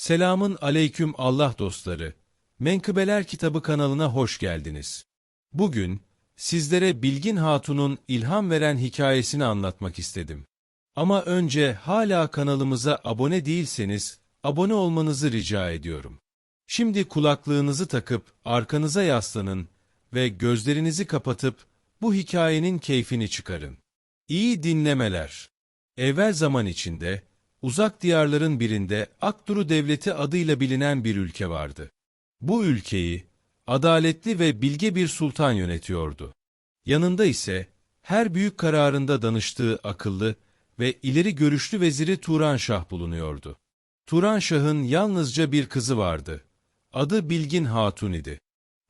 Selamın aleyküm Allah dostları. Menkıbeler Kitabı kanalına hoş geldiniz. Bugün sizlere Bilgin Hatun'un ilham veren hikayesini anlatmak istedim. Ama önce hala kanalımıza abone değilseniz abone olmanızı rica ediyorum. Şimdi kulaklığınızı takıp arkanıza yaslanın ve gözlerinizi kapatıp bu hikayenin keyfini çıkarın. İyi dinlemeler. Evvel zaman içinde, uzak diyarların birinde Akduru Devleti adıyla bilinen bir ülke vardı. Bu ülkeyi adaletli ve bilge bir sultan yönetiyordu. Yanında ise her büyük kararında danıştığı akıllı ve ileri görüşlü veziri Turanşah bulunuyordu. Turanşah'ın yalnızca bir kızı vardı. Adı Bilgin Hatun idi.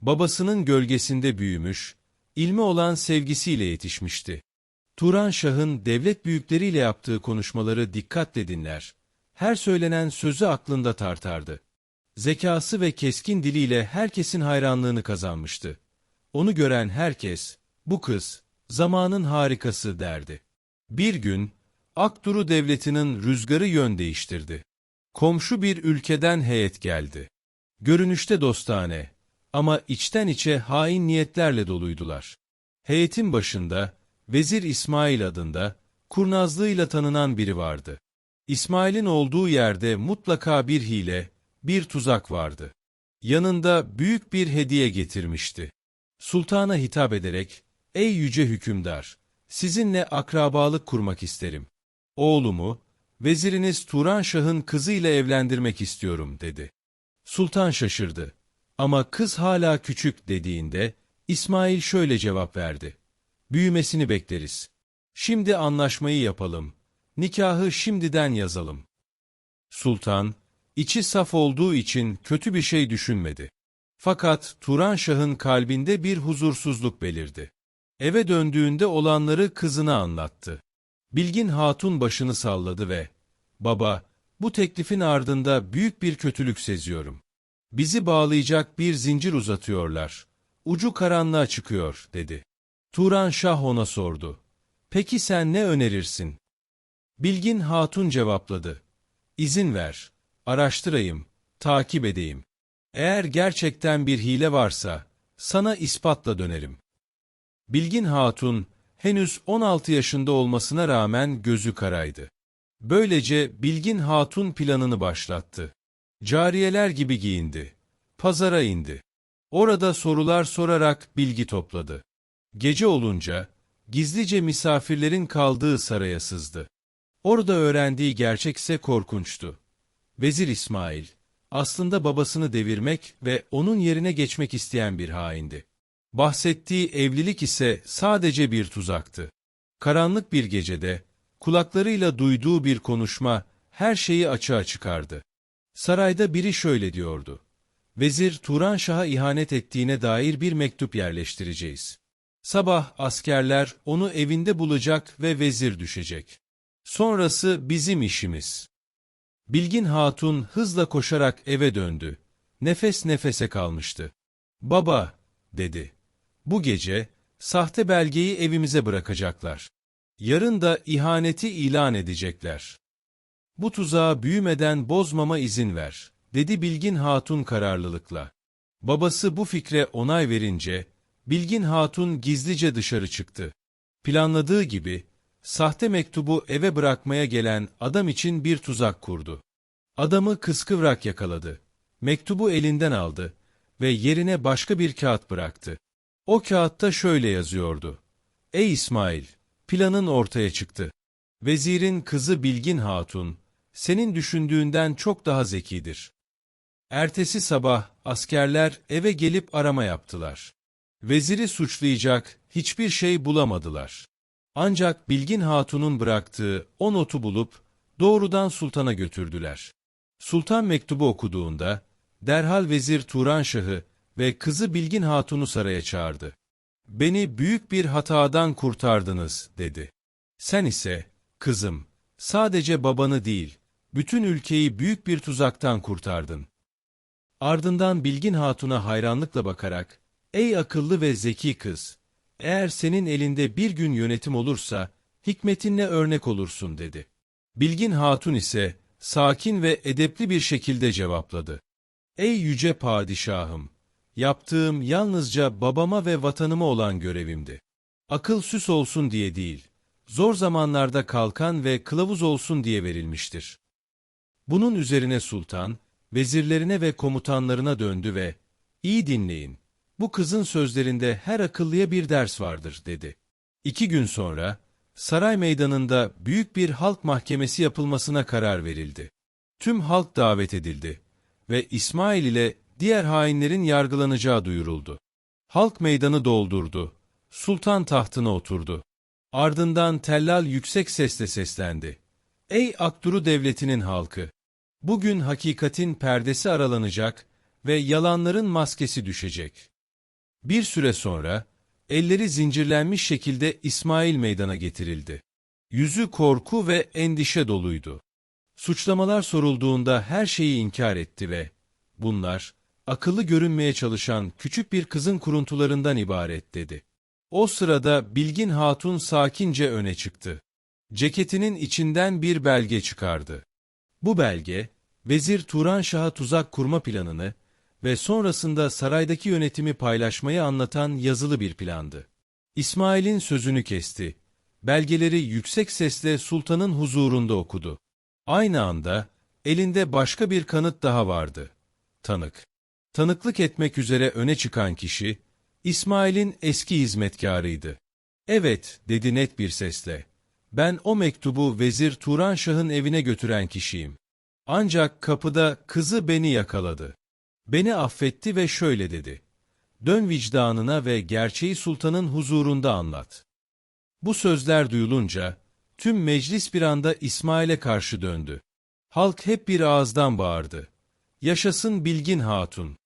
Babasının gölgesinde büyümüş, ilme olan sevgisiyle yetişmişti. Turanşah'ın devlet büyükleriyle yaptığı konuşmaları dikkatle dinler, her söylenen sözü aklında tartardı. Zekası ve keskin diliyle herkesin hayranlığını kazanmıştı. Onu gören herkes, bu kız, zamanın harikası derdi. Bir gün, Akduru Devleti'nin rüzgarı yön değiştirdi. Komşu bir ülkeden heyet geldi. Görünüşte dostane ama içten içe hain niyetlerle doluydular. Heyetin başında, Vezir İsmail adında, kurnazlığıyla tanınan biri vardı. İsmail'in olduğu yerde mutlaka bir hile, bir tuzak vardı. Yanında büyük bir hediye getirmişti. Sultana hitap ederek, "Ey yüce hükümdar, sizinle akrabalık kurmak isterim. Oğlumu, veziriniz Turanşah'ın kızıyla evlendirmek istiyorum," dedi. Sultan şaşırdı. Ama kız hala küçük dediğinde, İsmail şöyle cevap verdi. "Büyümesini bekleriz. Şimdi anlaşmayı yapalım. Nikahı şimdiden yazalım." Sultan, içi saf olduğu için kötü bir şey düşünmedi. Fakat Turanşah'ın kalbinde bir huzursuzluk belirdi. Eve döndüğünde olanları kızına anlattı. Bilgin Hatun başını salladı ve, "Baba, bu teklifin ardında büyük bir kötülük seziyorum. Bizi bağlayacak bir zincir uzatıyorlar. Ucu karanlığa çıkıyor," dedi. Turanşah ona sordu. "Peki sen ne önerirsin?" Bilgin Hatun cevapladı. "İzin ver, araştırayım, takip edeyim. Eğer gerçekten bir hile varsa, sana ispatla dönerim." Bilgin Hatun, henüz 16 yaşında olmasına rağmen gözü karaydı. Böylece Bilgin Hatun planını başlattı. Cariyeler gibi giyindi. Pazara indi. Orada sorular sorarak bilgi topladı. Gece olunca, gizlice misafirlerin kaldığı saraya sızdı. Orada öğrendiği gerçek ise korkunçtu. Vezir İsmail, aslında babasını devirmek ve onun yerine geçmek isteyen bir haindi. Bahsettiği evlilik ise sadece bir tuzaktı. Karanlık bir gecede, kulaklarıyla duyduğu bir konuşma her şeyi açığa çıkardı. Sarayda biri şöyle diyordu. "Vezir Turanşah'a ihanet ettiğine dair bir mektup yerleştireceğiz. Sabah askerler onu evinde bulacak ve vezir düşecek. Sonrası bizim işimiz." Bilgin Hatun hızla koşarak eve döndü. Nefes nefese kalmıştı. "Baba," dedi. "Bu gece sahte belgeyi evimize bırakacaklar. Yarın da ihaneti ilan edecekler. Bu tuzağı büyümeden bozmama izin ver," dedi Bilgin Hatun kararlılıkla. Babası bu fikre onay verince, Bilgin Hatun gizlice dışarı çıktı. Planladığı gibi, sahte mektubu eve bırakmaya gelen adam için bir tuzak kurdu. Adamı kıskıvrak yakaladı. Mektubu elinden aldı ve yerine başka bir kağıt bıraktı. O kağıtta şöyle yazıyordu. "Ey İsmail, planın ortaya çıktı. Vezirin kızı Bilgin Hatun, senin düşündüğünden çok daha zekidir." Ertesi sabah askerler eve gelip arama yaptılar. Veziri suçlayacak hiçbir şey bulamadılar. Ancak Bilgin Hatun'un bıraktığı o notu bulup doğrudan sultana götürdüler. Sultan mektubu okuduğunda derhal vezir Turanşah'ı ve kızı Bilgin Hatun'u saraya çağırdı. "Beni büyük bir hatadan kurtardınız," dedi. "Sen ise, kızım, sadece babanı değil, bütün ülkeyi büyük bir tuzaktan kurtardın." Ardından Bilgin Hatun'a hayranlıkla bakarak, "Ey akıllı ve zeki kız, eğer senin elinde bir gün yönetim olursa, hikmetinle örnek olursun," dedi. Bilgin Hatun ise sakin ve edepli bir şekilde cevapladı. Ey yüce padişahım! Yaptığım yalnızca babama ve vatanıma olan görevimdi. Akıl süs olsun diye değil, zor zamanlarda kalkan ve kılavuz olsun diye verilmiştir. Bunun üzerine sultan, vezirlerine ve komutanlarına döndü ve, "İyi dinleyin, bu kızın sözlerinde her akıllıya bir ders vardır," dedi. 2 gün sonra, saray meydanında büyük bir halk mahkemesi yapılmasına karar verildi. Tüm halk davet edildi ve İsmail ile diğer hainlerin yargılanacağı duyuruldu. Halk meydanı doldurdu, sultan tahtına oturdu. Ardından tellal yüksek sesle seslendi. Ey Akduru devletinin halkı! Bugün hakikatin perdesi aralanacak ve yalanların maskesi düşecek. Bir süre sonra, elleri zincirlenmiş şekilde İsmail meydana getirildi. Yüzü korku ve endişe doluydu. Suçlamalar sorulduğunda her şeyi inkar etti ve bunlar, akıllı görünmeye çalışan küçük bir kızın kuruntularından ibaret dedi. O sırada Bilgin Hatun sakince öne çıktı. Ceketinin içinden bir belge çıkardı. Bu belge, Vezir Turanşah'a tuzak kurma planını ve sonrasında saraydaki yönetimi paylaşmayı anlatan yazılı bir plandı. İsmail'in sözünü kesti. Belgeleri yüksek sesle sultanın huzurunda okudu. Aynı anda elinde başka bir kanıt daha vardı. Tanık. Tanıklık etmek üzere öne çıkan kişi, İsmail'in eski hizmetkarıydı. "Evet," dedi net bir sesle. "Ben o mektubu Vezir Turanşah'ın evine götüren kişiyim. Ancak kapıda kızı beni yakaladı. Beni affetti ve şöyle dedi. Dön vicdanına ve gerçeği sultanın huzurunda anlat." Bu sözler duyulunca, tüm meclis bir anda İsmail'e karşı döndü. Halk hep bir ağızdan bağırdı. "Yaşasın Bilgin Hatun!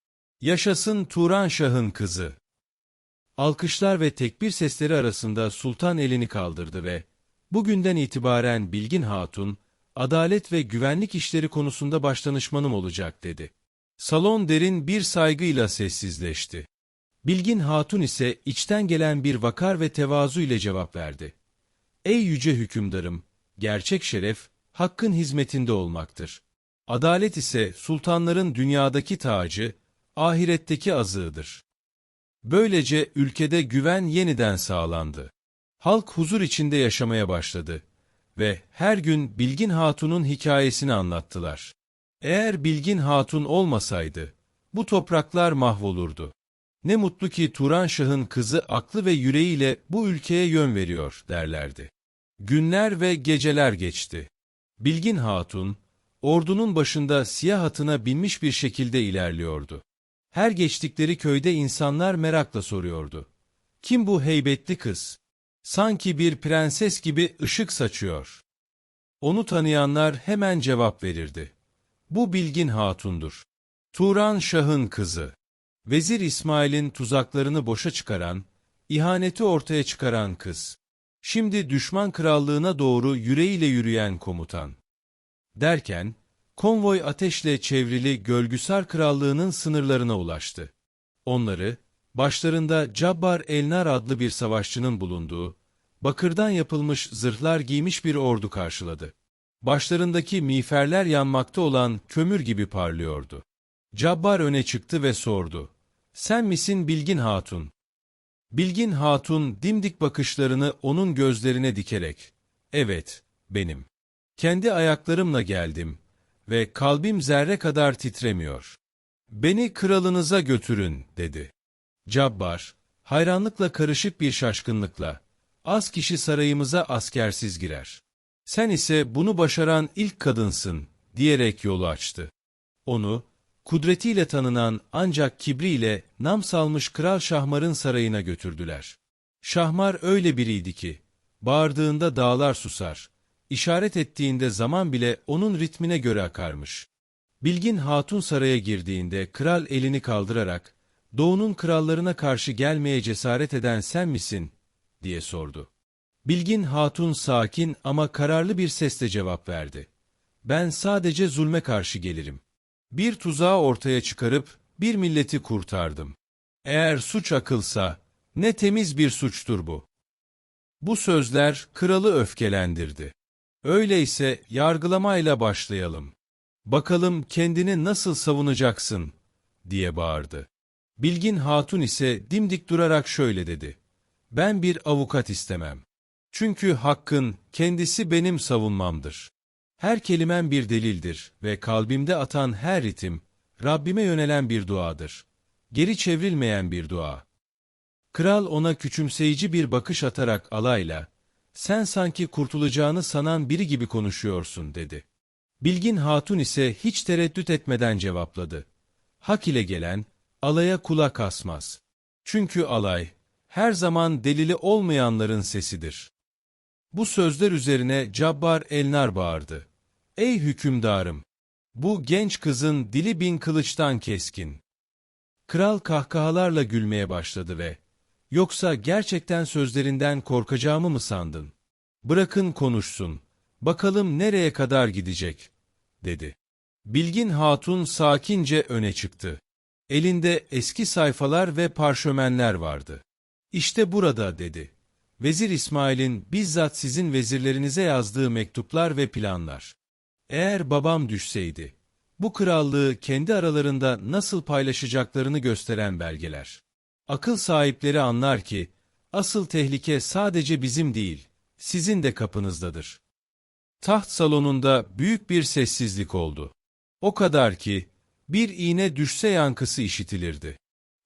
Yaşasın Turanşah'ın kızı!" Alkışlar ve tekbir sesleri arasında sultan elini kaldırdı ve "Bugünden itibaren Bilgin Hatun, adalet ve güvenlik işleri konusunda başdanışmanım olacak," dedi. Salon derin bir saygıyla sessizleşti. Bilgin Hatun ise içten gelen bir vakar ve tevazu ile cevap verdi. "Ey yüce hükümdarım, gerçek şeref, hakkın hizmetinde olmaktır. Adalet ise sultanların dünyadaki tacı, ahiretteki azığıdır." Böylece ülkede güven yeniden sağlandı. Halk huzur içinde yaşamaya başladı ve her gün Bilgin Hatun'un hikayesini anlattılar. Eğer Bilgin Hatun olmasaydı, bu topraklar mahvolurdu. "Ne mutlu ki Turanşah'ın kızı aklı ve yüreğiyle bu ülkeye yön veriyor," derlerdi. Günler ve geceler geçti. Bilgin Hatun, ordunun başında siyah atına binmiş bir şekilde ilerliyordu. Her geçtikleri köyde insanlar merakla soruyordu. "Kim bu heybetli kız? Sanki bir prenses gibi ışık saçıyor." Onu tanıyanlar hemen cevap verirdi. "Bu Bilgin Hatun'dur. Turanşah'ın kızı." Vezir İsmail'in tuzaklarını boşa çıkaran, ihaneti ortaya çıkaran kız. Şimdi düşman krallığına doğru yüreğiyle yürüyen komutan. Derken, konvoy ateşle çevrili Gölgüsar Krallığı'nın sınırlarına ulaştı. Onları, başlarında Cabbar Elnar adlı bir savaşçının bulunduğu, bakırdan yapılmış zırhlar giymiş bir ordu karşıladı. Başlarındaki miğferler yanmakta olan kömür gibi parlıyordu. Cabbar öne çıktı ve sordu. "Sen misin Bilgin Hatun?" Bilgin Hatun dimdik bakışlarını onun gözlerine dikerek, "Evet, benim. Kendi ayaklarımla geldim ve kalbim zerre kadar titremiyor. Beni kralınıza götürün," dedi. Cabbar, hayranlıkla karışık bir şaşkınlıkla, "Az kişi sarayımıza askersiz girer. Sen ise bunu başaran ilk kadınsın," diyerek yolu açtı. Onu, kudretiyle tanınan ancak kibriyle nam salmış Kral Şahmar'ın sarayına götürdüler. Şahmar öyle biriydi ki, bağırdığında dağlar susar, işaret ettiğinde zaman bile onun ritmine göre akarmış. Bilgin Hatun saraya girdiğinde kral elini kaldırarak, "Doğu'nun krallarına karşı gelmeye cesaret eden sen misin?" diye sordu. Bilgin Hatun sakin ama kararlı bir sesle cevap verdi. "Ben sadece zulme karşı gelirim. Bir tuzağı ortaya çıkarıp bir milleti kurtardım. Eğer suç akılsa, ne temiz bir suçtur bu." Bu sözler kralı öfkelendirdi. Öyleyse yargılamayla başlayalım. Bakalım kendini nasıl savunacaksın, diye bağırdı. Bilgin Hatun ise dimdik durarak şöyle dedi. Ben bir avukat istemem. Çünkü hakkın kendisi benim savunmamdır. Her kelimem bir delildir ve kalbimde atan her ritim, Rabbime yönelen bir duadır. Geri çevrilmeyen bir dua. Kral ona küçümseyici bir bakış atarak alayla, sen sanki kurtulacağını sanan biri gibi konuşuyorsun, dedi. Bilgin Hatun ise hiç tereddüt etmeden cevapladı. Hak ile gelen, alaya kulak asmaz. Çünkü alay, her zaman delili olmayanların sesidir. Bu sözler üzerine Cabbar Elnar bağırdı. Ey hükümdarım! Bu genç kızın dili bin kılıçtan keskin. Kral kahkahalarla gülmeye başladı ve, yoksa gerçekten sözlerinden korkacağımı mı sandın? Bırakın konuşsun, bakalım nereye kadar gidecek, dedi. Bilgin Hatun sakince öne çıktı. Elinde eski sayfalar ve parşömenler vardı. İşte burada, dedi. Vezir İsmail'in bizzat sizin vezirlerinize yazdığı mektuplar ve planlar. Eğer babam düşseydi, bu krallığı kendi aralarında nasıl paylaşacaklarını gösteren belgeler. Akıl sahipleri anlar ki, asıl tehlike sadece bizim değil, sizin de kapınızdadır. Taht salonunda büyük bir sessizlik oldu. O kadar ki, bir iğne düşse yankısı işitilirdi.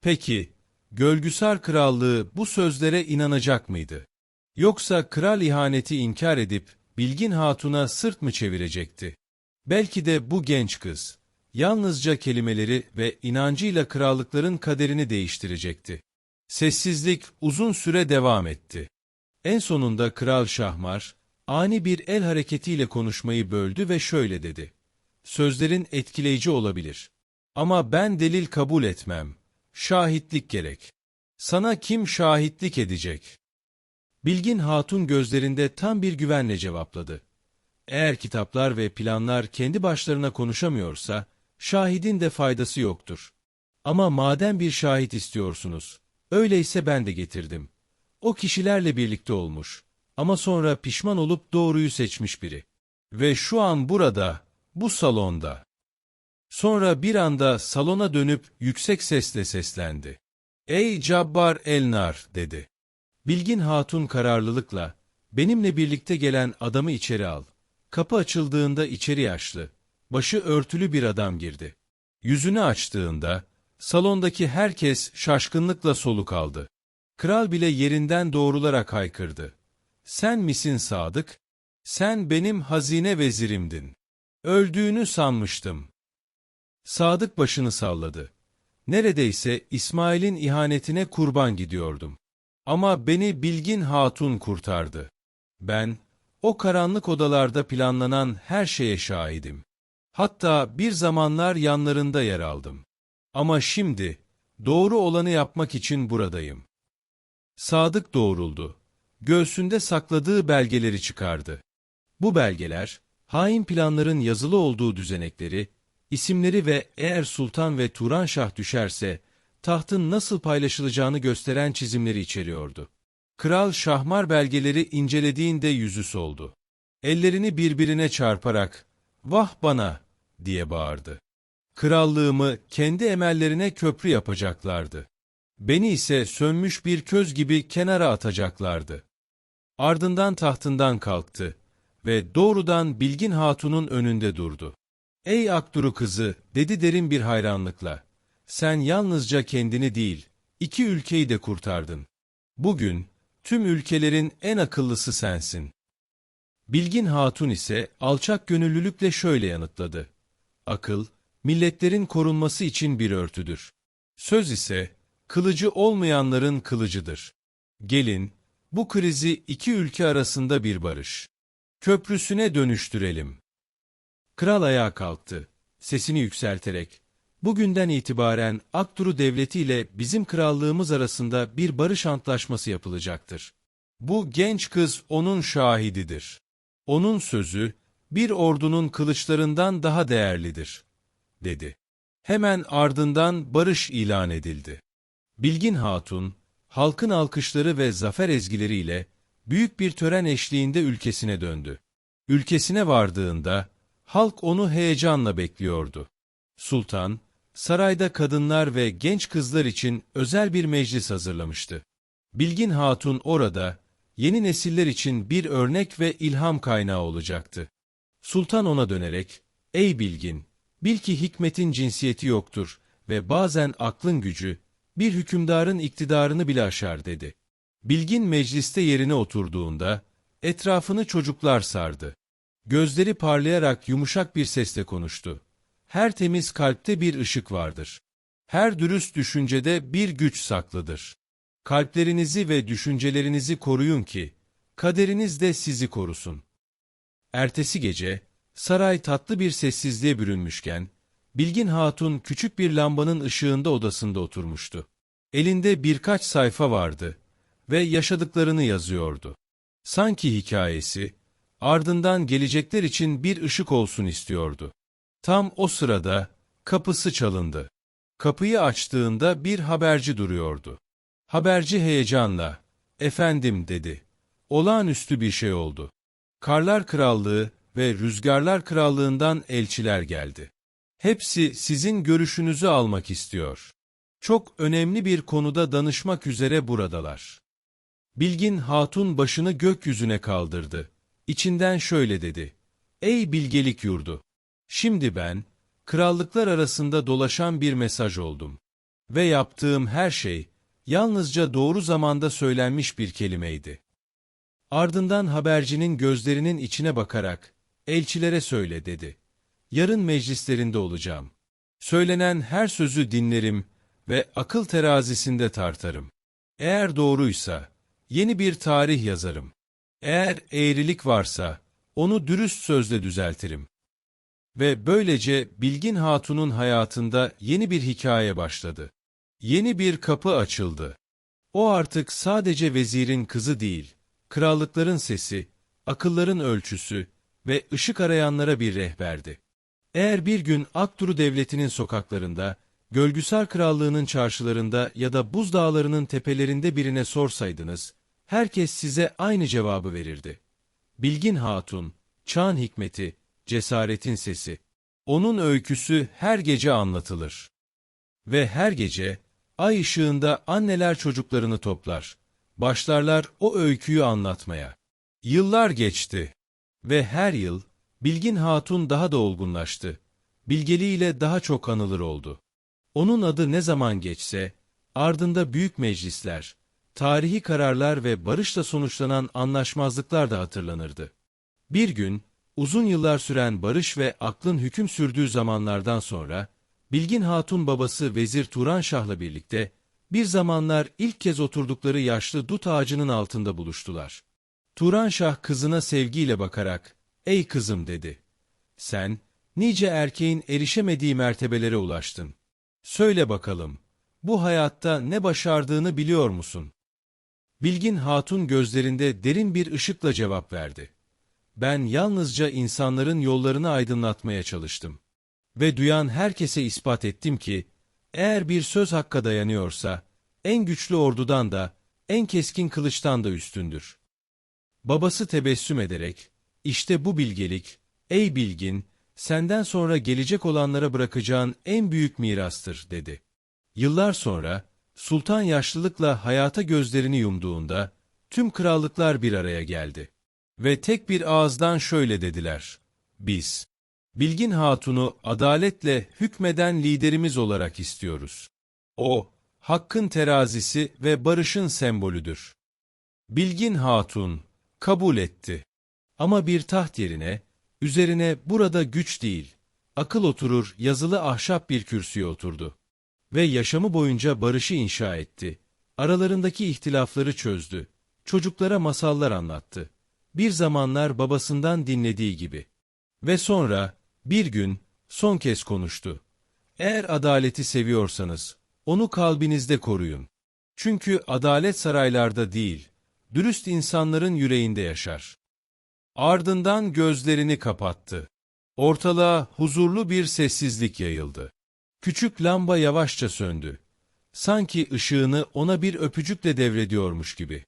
Peki, Gölgüsar Krallığı bu sözlere inanacak mıydı? Yoksa kral ihaneti inkar edip, Bilgin Hatun'a sırt mı çevirecekti? Belki de bu genç kız, yalnızca kelimeleri ve inancıyla krallıkların kaderini değiştirecekti. Sessizlik uzun süre devam etti. En sonunda Kral Şahmar, ani bir el hareketiyle konuşmayı böldü ve şöyle dedi. Sözlerin etkileyici olabilir. Ama ben delil kabul etmem. Şahitlik gerek. Sana kim şahitlik edecek? Bilgin Hatun gözlerinde tam bir güvenle cevapladı. Eğer kitaplar ve planlar kendi başlarına konuşamıyorsa, şahidin de faydası yoktur. Ama madem bir şahit istiyorsunuz, öyleyse ben de getirdim. O kişilerle birlikte olmuş. Ama sonra pişman olup doğruyu seçmiş biri. Ve şu an burada, bu salonda. Sonra bir anda salona dönüp yüksek sesle seslendi. Ey Cabbar Elnar, dedi. Bilgin Hatun kararlılıkla, benimle birlikte gelen adamı içeri al. Kapı açıldığında içeri yaşlı, başı örtülü bir adam girdi. Yüzünü açtığında, salondaki herkes şaşkınlıkla soluk aldı. Kral bile yerinden doğrularak haykırdı. Sen misin Sadık? Sen benim hazine vezirimdin. Öldüğünü sanmıştım. Sadık başını salladı. Neredeyse İsmail'in ihanetine kurban gidiyordum. Ama beni Bilgin Hatun kurtardı. Ben, o karanlık odalarda planlanan her şeye şahidim. Hatta bir zamanlar yanlarında yer aldım. Ama şimdi, doğru olanı yapmak için buradayım. Sadık doğruldu. Göğsünde sakladığı belgeleri çıkardı. Bu belgeler, hain planların yazılı olduğu düzenekleri, isimleri ve eğer Sultan ve Turanşah düşerse, tahtın nasıl paylaşılacağını gösteren çizimleri içeriyordu. Kral Şahmar belgeleri incelediğinde yüzü soldu. Ellerini birbirine çarparak, "Vah bana!" diye bağırdı. Krallığımı kendi emellerine köprü yapacaklardı. Beni ise sönmüş bir köz gibi kenara atacaklardı. Ardından tahtından kalktı ve doğrudan Bilgin Hatun'un önünde durdu. "Ey Akduru kızı," dedi derin bir hayranlıkla, "sen yalnızca kendini değil, iki ülkeyi de kurtardın. Bugün, tüm ülkelerin en akıllısı sensin." Bilgin Hatun ise alçak gönüllülükle şöyle yanıtladı. "Akıl, milletlerin korunması için bir örtüdür. Söz ise, kılıcı olmayanların kılıcıdır. Gelin, bu krizi iki ülke arasında bir barış köprüsüne dönüştürelim." Kral ayağa kalktı, sesini yükselterek, "Bugünden itibaren Akduru Devleti ile bizim krallığımız arasında bir barış antlaşması yapılacaktır. Bu genç kız onun şahididir. Onun sözü, bir ordunun kılıçlarından daha değerlidir," dedi. Hemen ardından barış ilan edildi. Bilgin Hatun, halkın alkışları ve zafer ezgileriyle büyük bir tören eşliğinde ülkesine döndü. Ülkesine vardığında, halk onu heyecanla bekliyordu. Sultan, sarayda kadınlar ve genç kızlar için özel bir meclis hazırlamıştı. Bilgin Hatun orada, yeni nesiller için bir örnek ve ilham kaynağı olacaktı. Sultan ona dönerek, "Ey Bilgin, bil ki hikmetin cinsiyeti yoktur ve bazen aklın gücü, bir hükümdarın iktidarını bile aşar," dedi. Bilgin mecliste yerine oturduğunda, etrafını çocuklar sardı. Gözleri parlayarak yumuşak bir sesle konuştu. "Her temiz kalpte bir ışık vardır. Her dürüst düşüncede bir güç saklıdır. Kalplerinizi ve düşüncelerinizi koruyun ki, kaderiniz de sizi korusun." Ertesi gece, saray tatlı bir sessizliğe bürünmüşken, Bilgin Hatun küçük bir lambanın ışığında odasında oturmuştu. Elinde birkaç sayfa vardı ve yaşadıklarını yazıyordu. Sanki hikayesi, ardından gelecekler için bir ışık olsun istiyordu. Tam o sırada kapısı çalındı. Kapıyı açtığında bir haberci duruyordu. Haberci heyecanla, "Efendim," dedi. "Olağanüstü bir şey oldu. Karlar Krallığı ve Rüzgarlar Krallığından elçiler geldi. Hepsi sizin görüşünüzü almak istiyor. Çok önemli bir konuda danışmak üzere buradalar." Bilgin Hatun başını gökyüzüne kaldırdı. İçinden şöyle dedi: "Ey bilgelik yurdu! Şimdi ben, krallıklar arasında dolaşan bir mesaj oldum. Ve yaptığım her şey, yalnızca doğru zamanda söylenmiş bir kelimeydi." Ardından habercinin gözlerinin içine bakarak, "Elçilere söyle," dedi. "Yarın meclislerinde olacağım. Söylenen her sözü dinlerim ve akıl terazisinde tartarım. Eğer doğruysa, yeni bir tarih yazarım. Eğer eğrilik varsa, onu dürüst sözle düzeltirim." Ve böylece Bilgin Hatun'un hayatında yeni bir hikaye başladı. Yeni bir kapı açıldı. O artık sadece vezirin kızı değil, krallıkların sesi, akılların ölçüsü ve ışık arayanlara bir rehberdi. Eğer bir gün Akduru Devleti'nin sokaklarında, Gölgüsar Krallığı'nın çarşılarında ya da Buz Dağları'nın tepelerinde birine sorsaydınız, herkes size aynı cevabı verirdi. Bilgin Hatun, çağın hikmeti, cesaretin sesi. Onun öyküsü her gece anlatılır. Ve her gece, ay ışığında anneler çocuklarını toplar. Başlarlar o öyküyü anlatmaya. Yıllar geçti. Ve her yıl, Bilgin Hatun daha da olgunlaştı. Bilgeliğiyle daha çok anılır oldu. Onun adı ne zaman geçse, ardında büyük meclisler, tarihi kararlar ve barışla sonuçlanan anlaşmazlıklar da hatırlanırdı. Bir gün, uzun yıllar süren barış ve aklın hüküm sürdüğü zamanlardan sonra, Bilgin Hatun babası Vezir Turanşah'la birlikte, bir zamanlar ilk kez oturdukları yaşlı dut ağacının altında buluştular. Turanşah kızına sevgiyle bakarak, "Ey kızım," dedi. "Sen, nice erkeğin erişemediği mertebelere ulaştın. Söyle bakalım, bu hayatta ne başardığını biliyor musun?" Bilgin Hatun gözlerinde derin bir ışıkla cevap verdi. "Ben yalnızca insanların yollarını aydınlatmaya çalıştım. Ve duyan herkese ispat ettim ki, eğer bir söz hakka dayanıyorsa, en güçlü ordudan da, en keskin kılıçtan da üstündür." Babası tebessüm ederek, "İşte bu bilgelik, ey bilgin, senden sonra gelecek olanlara bırakacağın en büyük mirastır," dedi. Yıllar sonra, sultan yaşlılıkla hayata gözlerini yumduğunda, tüm krallıklar bir araya geldi. Ve tek bir ağızdan şöyle dediler: "Biz, Bilgin Hatun'u adaletle hükmeden liderimiz olarak istiyoruz. O, hakkın terazisi ve barışın sembolüdür." Bilgin Hatun kabul etti. Ama bir taht yerine, üzerine burada güç değil, akıl oturur yazılı ahşap bir kürsüye oturdu. Ve yaşamı boyunca barışı inşa etti. Aralarındaki ihtilafları çözdü. Çocuklara masallar anlattı. Bir zamanlar babasından dinlediği gibi. Ve sonra, bir gün, son kez konuştu. "Eğer adaleti seviyorsanız, onu kalbinizde koruyun. Çünkü adalet saraylarda değil, dürüst insanların yüreğinde yaşar." Ardından gözlerini kapattı. Ortalığa huzurlu bir sessizlik yayıldı. Küçük lamba yavaşça söndü. Sanki ışığını ona bir öpücükle devrediyormuş gibi.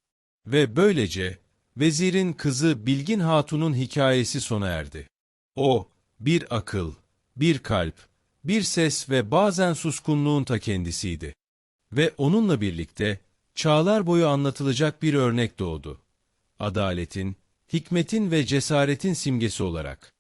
Ve böylece, Vezirin kızı Bilgin Hatun'un hikayesi sona erdi. O, bir akıl, bir kalp, bir ses ve bazen suskunluğun ta kendisiydi. Ve onunla birlikte çağlar boyu anlatılacak bir örnek doğdu. Adaletin, hikmetin ve cesaretin simgesi olarak.